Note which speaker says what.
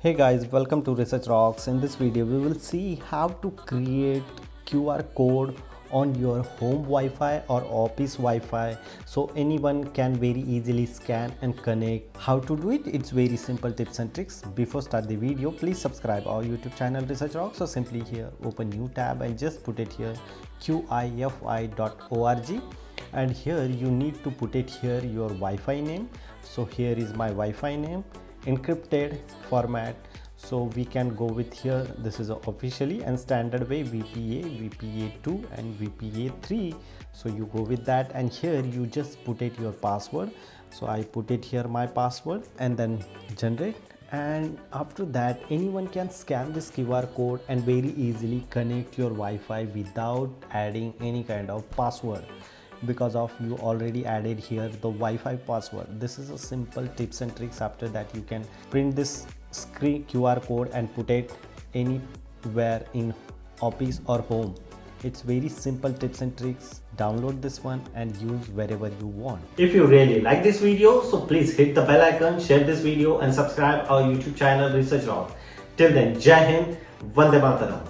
Speaker 1: Hey guys, welcome to Research Rocks. In this video we will see how to create QR code on your home Wi-Fi or office Wi-Fi so anyone can very easily scan and connect. How to do it? It's very simple tips and tricks. Before start the video, please subscribe our YouTube channel Research Rocks. So simply here open new tab and just put it here qifi.org, and here you need to put it here your Wi-Fi name. So here is my Wi-Fi name, encrypted format, so we can go with here. This is officially and standard way VPA, VPA2 and VPA3, so you go with that, and here you just put it your password. So I put it here my password and then generate, and after that anyone can scan this QR code and very easily connect your Wi-Fi without adding any kind of password, because of you already added here the Wi-Fi password. This is a simple tips and tricks. After that you can print this screen QR code and put it anywhere in office or home. It's very simple tips and tricks. Download this one and use wherever you want. If you really like this video, so please hit the bell icon, share this video and subscribe our YouTube channel Research Rock. Till then, Jai Hind, Vande Mataram.